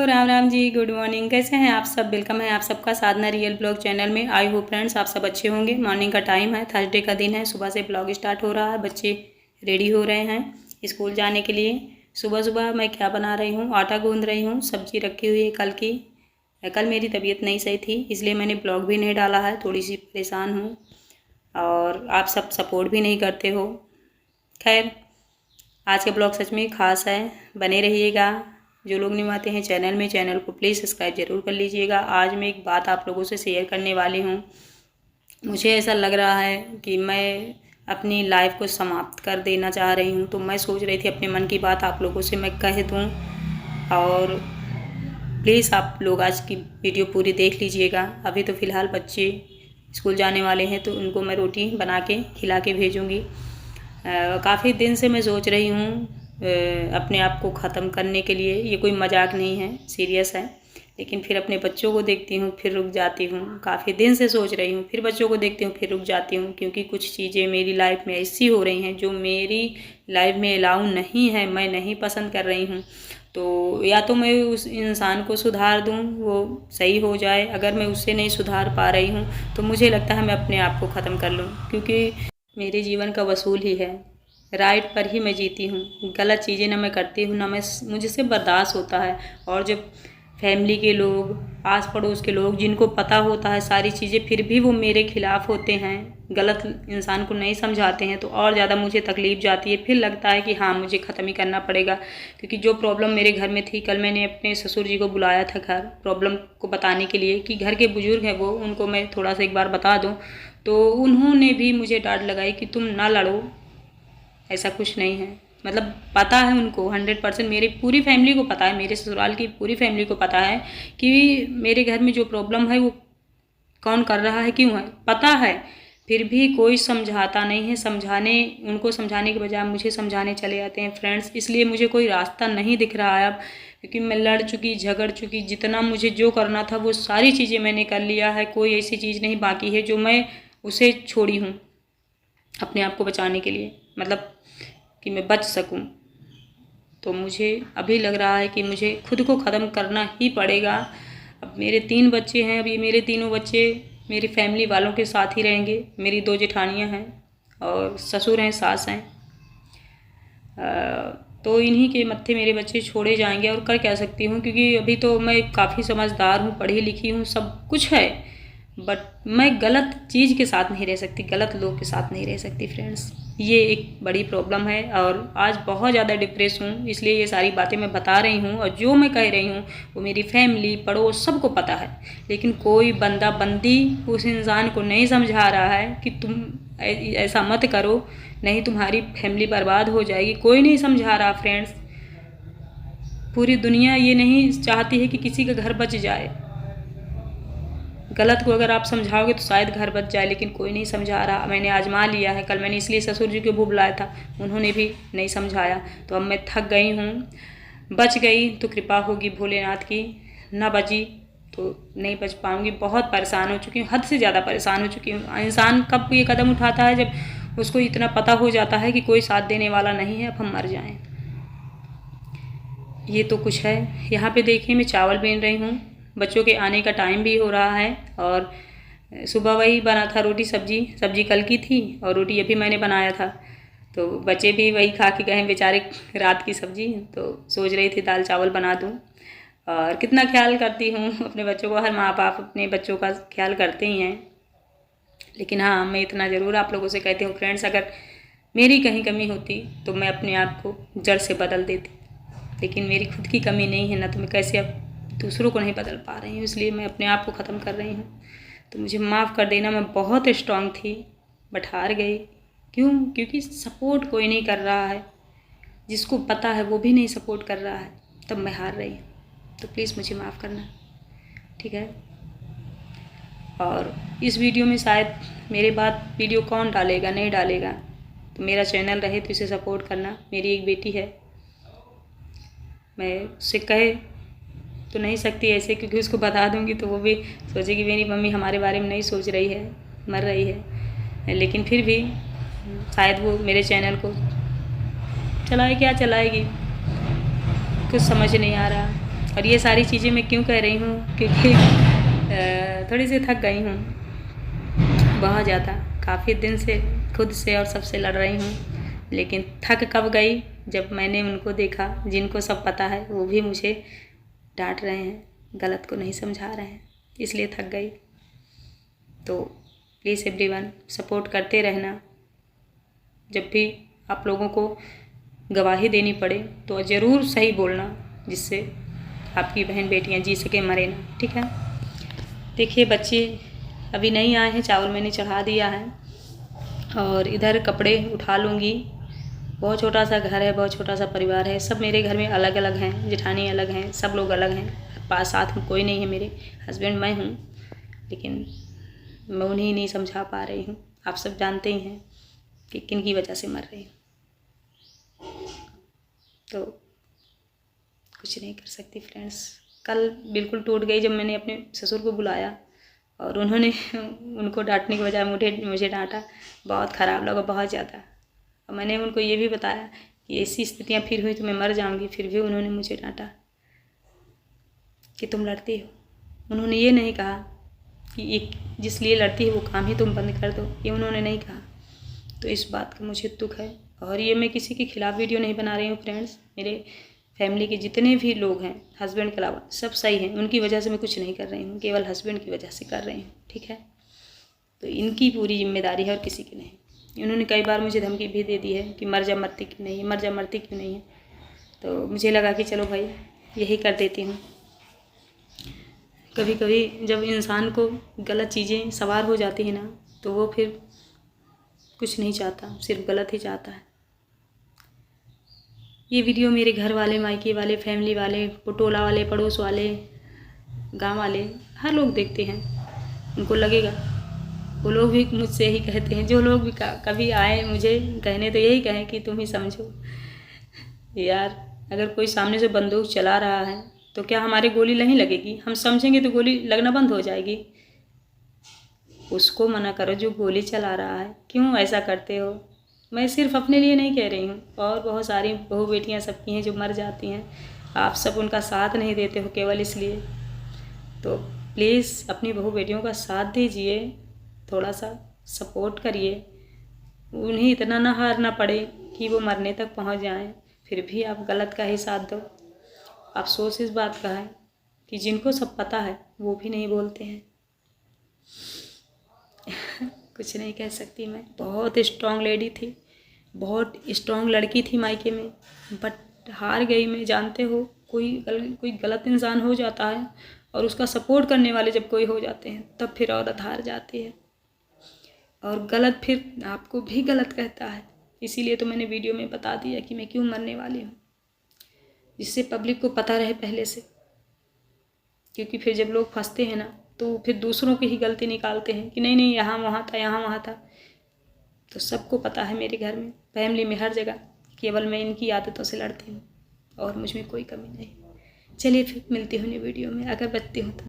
Ram Ram ji, good morning. कैसे हैं आप सब? वेलकम है आप सबका साधना रियल ब्लॉग चैनल में। आई होप फ्रेंड्स आप सब अच्छे होंगे। मॉर्निंग का टाइम है, थर्सडे का दिन है, सुबह से ब्लॉग स्टार्ट हो रहा है। बच्चे रेडी हो रहे हैं स्कूल जाने के लिए। सुबह सुबह मैं क्या बना रही हूँ, आटा गूंद रही हूँ, सब्जी रखी हुई है कल की। कल मेरी तबीयत नहीं सही थी, इसलिए मैंने ब्लॉग भी नहीं डाला है। थोड़ी सी परेशान हूँ और आप सब सपोर्ट भी नहीं करते हो। खैर, आज का ब्लॉग सच में ख़ास है, बने रहिएगा। जो लोग न्यू आते हैं चैनल में, चैनल को प्लीज़ सब्सक्राइब ज़रूर कर लीजिएगा। आज मैं एक बात आप लोगों से शेयर करने वाली हूँ। मुझे ऐसा लग रहा है कि मैं अपनी लाइफ को समाप्त कर देना चाह रही हूँ। तो मैं सोच रही थी अपने मन की बात आप लोगों से मैं कह दूँ। और प्लीज़ आप लोग आज की वीडियो पूरी देख लीजिएगा। अभी तो फ़िलहाल बच्चे स्कूल जाने वाले हैं, तो उनको मैं रोटी बना के खिला के भेजूँगी। काफ़ी दिन से मैं सोच रही हूँ अपने आप को ख़त्म करने के लिए। ये कोई मजाक नहीं है, सीरियस है। लेकिन फिर अपने बच्चों को देखती हूँ, फिर रुक जाती हूँ। काफ़ी दिन से सोच रही हूँ, फिर बच्चों को देखती हूँ, फिर रुक जाती हूँ। क्योंकि कुछ चीज़ें मेरी लाइफ में ऐसी हो रही हैं जो मेरी लाइफ में अलाउ नहीं है, मैं नहीं पसंद कर रही हूँ। तो या तो मैं उस इंसान को सुधार दूँ, वो सही हो जाए। अगर मैं उससे नहीं सुधार पा रही हूँ तो मुझे लगता है मैं अपने आप को ख़त्म कर लूँ। क्योंकि मेरे जीवन का वसूल ही है, राइट पर ही मैं जीती हूँ। गलत चीज़ें ना मैं करती हूँ, ना मैं मुझसे बर्दाश्त होता है। और जब फैमिली के लोग, आस पड़ोस के लोग, जिनको पता होता है सारी चीज़ें, फिर भी वो मेरे खिलाफ़ होते हैं, गलत इंसान को नहीं समझाते हैं, तो और ज़्यादा मुझे तकलीफ़ जाती है। फिर लगता है कि हाँ, मुझे ख़त्म ही करना पड़ेगा। क्योंकि जो प्रॉब्लम मेरे घर में थी, कल मैंने अपने ससुर जी को बुलाया था घर प्रॉब्लम को बताने के लिए कि घर के बुज़ुर्ग हैं वो, उनको मैं थोड़ा सा एक बार बता दूँ। तो उन्होंने भी मुझे डांट लगाई कि तुम ना लड़ो, ऐसा कुछ नहीं है। मतलब पता है उनको 100%, मेरी पूरी फैमिली को पता है, मेरे ससुराल की पूरी फैमिली को पता है कि मेरे घर में जो प्रॉब्लम है वो कौन कर रहा है, क्यों है, पता है। फिर भी कोई समझाता नहीं है। उनको समझाने के बजाय मुझे समझाने चले जाते हैं फ्रेंड्स। इसलिए मुझे कोई रास्ता नहीं दिख रहा है अब। क्योंकि मैं लड़ चुकी, झगड़ चुकी, जितना मुझे जो करना था वो सारी चीज़ें मैंने कर लिया है। कोई ऐसी चीज़ नहीं बाकी है जो मैं उसे छोड़ी हूँ अपने आप को बचाने के लिए, मतलब कि मैं बच सकूं। तो मुझे अभी लग रहा है कि मुझे खुद को ख़त्म करना ही पड़ेगा। अब मेरे 3 बच्चे हैं, अभी मेरे तीनों बच्चे मेरी फैमिली वालों के साथ ही रहेंगे। मेरी 2 जेठानियाँ हैं और ससुर हैं, सास हैं। तो इन्हीं के मत्थे मेरे बच्चे छोड़े जाएंगे। और कर क्या सकती हूँ, क्योंकि अभी तो मैं काफ़ी समझदार हूँ, पढ़ी लिखी हूँ, सब कुछ है। बट मैं गलत चीज़ के साथ नहीं रह सकती, गलत लोग के साथ नहीं रह सकती फ्रेंड्स। ये एक बड़ी प्रॉब्लम है और आज बहुत ज़्यादा डिप्रेस हूँ, इसलिए ये सारी बातें मैं बता रही हूँ। और जो मैं कह रही हूँ वो मेरी फैमिली, पड़ोस, सबको पता है। लेकिन कोई बंदा बंदी उस इंसान को नहीं समझा रहा है कि तुम ऐसा मत करो, नहीं तुम्हारी फैमिली बर्बाद हो जाएगी। कोई नहीं समझा रहा फ्रेंड्स। पूरी दुनिया ये नहीं चाहती है कि किसी का घर बच जाए। गलत को अगर आप समझाओगे तो शायद घर बच जाए, लेकिन कोई नहीं समझा रहा। मैंने आजमा लिया है। कल मैंने इसलिए ससुर जी को भी बुलाया था, उन्होंने भी नहीं समझाया। तो अब मैं थक गई हूँ। बच गई तो कृपा होगी भोलेनाथ की, ना बची तो नहीं बच पाऊँगी। बहुत परेशान हो चुकी हूँ, हद से ज़्यादा परेशान हो चुकी हूँ। इंसान कब ये कदम उठाता है जब उसको इतना पता हो जाता है कि कोई साथ देने वाला नहीं है, अब हम मर जाएं। ये तो कुछ है। यहाँ पे देखिए मैं चावल बीन रही हूँ, बच्चों के आने का टाइम भी हो रहा है। और सुबह वही बना था, रोटी सब्जी कल की थी और रोटी अभी मैंने बनाया था। तो बच्चे भी वही खा के गए बेचारे, रात की सब्जी। तो सोच रही थी दाल चावल बना दूँ। और कितना ख्याल करती हूँ अपने बच्चों का, हर माँ बाप अपने बच्चों का ख्याल करते ही हैं। लेकिन हाँ, मैं इतना ज़रूर आप लोगों से कहती हूँ फ्रेंड्स, अगर मेरी कहीं कमी होती तो मैं अपने आप को जड़ से बदल देती। लेकिन मेरी खुद की कमी नहीं है ना, तो मैं कैसे अब दूसरों को नहीं बदल पा रही हूँ। इसलिए मैं अपने आप को ख़त्म कर रही हूँ। तो मुझे माफ़ कर देना। मैं बहुत स्ट्रांग थी बट हार गई। क्यों? क्योंकि सपोर्ट कोई नहीं कर रहा है। जिसको पता है वो भी नहीं सपोर्ट कर रहा है, तब मैं हार रही हूँ। तो प्लीज़ मुझे माफ़ करना, ठीक है। और इस वीडियो में शायद मेरे बाद वीडियो कौन डालेगा, नहीं डालेगा। तो मेरा चैनल रहे तो इसे सपोर्ट करना। मेरी एक बेटी है, मैं उससे कह तो नहीं सकती ऐसे, क्योंकि उसको बता दूंगी तो वो भी सोचेगी मेरी मम्मी हमारे बारे में नहीं सोच रही है, मर रही है। लेकिन फिर भी शायद वो मेरे चैनल को चलाए, क्या चलाएगी कुछ समझ नहीं आ रहा। और ये सारी चीज़ें मैं क्यों कह रही हूँ, क्योंकि थोड़ी सी थक गई हूँ बहुत ज़्यादा। काफ़ी दिन से खुद से और सबसे लड़ रही हूँ, लेकिन थक कब गई जब मैंने उनको देखा जिनको सब पता है, वो भी मुझे डांट रहे हैं, गलत को नहीं समझा रहे हैं, इसलिए थक गई। तो प्लीज़ एवरीवन सपोर्ट करते रहना। जब भी आप लोगों को गवाही देनी पड़े तो ज़रूर सही बोलना, जिससे आपकी बहन बेटियां जी सके, मरे ना, ठीक है। देखिए बच्चे अभी नहीं आए हैं, चावल मैंने चढ़ा दिया है और इधर कपड़े उठा लूँगी। बहुत छोटा सा घर है, बहुत छोटा सा परिवार है, सब मेरे घर में अलग अलग हैं, जेठानी अलग हैं, सब लोग अलग हैं, पास साथ में कोई नहीं है। मेरे हस्बैंड मैं हूँ, लेकिन मैं उन्हें नहीं समझा पा रही हूँ। आप सब जानते ही हैं कि किन की वजह से मर रही हूँ, तो कुछ नहीं कर सकती फ्रेंड्स। कल बिल्कुल टूट गई जब मैंने अपने ससुर को बुलाया और उन्होंने उनको डांटने के बजाय मुझे डांटा। बहुत ख़राब लगा, बहुत ज़्यादा। और मैंने उनको ये भी बताया कि ऐसी स्थितियाँ फिर हुई तो मैं मर जाऊँगी, फिर भी उन्होंने मुझे डांटा कि तुम लड़ती हो। उन्होंने ये नहीं कहा कि एक जिस लिए लड़ती है वो काम ही तुम बंद कर दो, ये उन्होंने नहीं कहा। तो इस बात का मुझे दुख है। और ये मैं किसी के खिलाफ़ वीडियो नहीं बना रही हूँ फ्रेंड्स। मेरे फैमिली के जितने भी लोग हैं, हस्बैंड के अलावा सब सही हैं, उनकी वजह से मैं कुछ नहीं कर रही हूँ, केवल हस्बैंड की वजह से कर रही हूँ, ठीक है। तो इनकी पूरी जिम्मेदारी है और किसी की नहीं। इन्होंने कई बार मुझे धमकी भी दे दी है कि मर जा मरती क्यों नहीं है, मर जा मरती क्यों नहीं है। तो मुझे लगा कि चलो भाई यही कर देती हूँ। कभी कभी जब इंसान को गलत चीज़ें सवार हो जाती हैं ना, तो वो फिर कुछ नहीं चाहता, सिर्फ गलत ही चाहता है। ये वीडियो मेरे घर वाले, मायके वाले, फैमिली वाले, टोला वाले, पड़ोस वाले, गांव वाले, हर लोग देखते हैं। उनको लगेगा, वो लोग भी मुझसे यही कहते हैं, जो लोग भी कभी आए मुझे कहने तो यही कहें कि तुम ही समझो यार। अगर कोई सामने से बंदूक चला रहा है तो क्या हमारे गोली नहीं लगेगी? हम समझेंगे तो गोली लगना बंद हो जाएगी। उसको मना करो जो गोली चला रहा है, क्यों ऐसा करते हो? मैं सिर्फ अपने लिए नहीं कह रही हूँ, और बहुत सारी बहू बेटियाँ सबकी हैं जो मर जाती हैं। आप सब उनका साथ नहीं देते हो केवल इसलिए। तो प्लीज़ अपनी बहू बेटियों का साथ दीजिए, थोड़ा सा सपोर्ट करिए। उन्हें इतना ना हारना पड़े कि वो मरने तक पहुँच जाएं, फिर भी आप गलत का ही साथ दो। अफसोस इस बात का है कि जिनको सब पता है वो भी नहीं बोलते हैं। कुछ नहीं कह सकती मैं। बहुत स्ट्रॉन्ग लेडी थी, बहुत स्ट्रॉन्ग लड़की थी मायके में, बट हार गई मैं। जानते हो, कोई गलत इंसान हो जाता है और उसका सपोर्ट करने वाले जब कोई हो जाते हैं, तब फिर औरत हार जाती है और गलत फिर आपको भी गलत कहता है। इसीलिए तो मैंने वीडियो में बता दिया कि मैं क्यों मरने वाली हूँ, जिससे पब्लिक को पता रहे पहले से। क्योंकि फिर जब लोग फंसते हैं ना, तो फिर दूसरों की ही गलती निकालते हैं कि नहीं नहीं यहाँ वहाँ था, यहाँ वहाँ था। तो सबको पता है मेरे घर में, फैमिली में, हर जगह, केवल मैं इनकी आदतों से लड़ती हूँ और मुझ में कोई कमी नहीं। चलिए फिर मिलती हूँ नई वीडियो में, अगर बचती हूँ तो।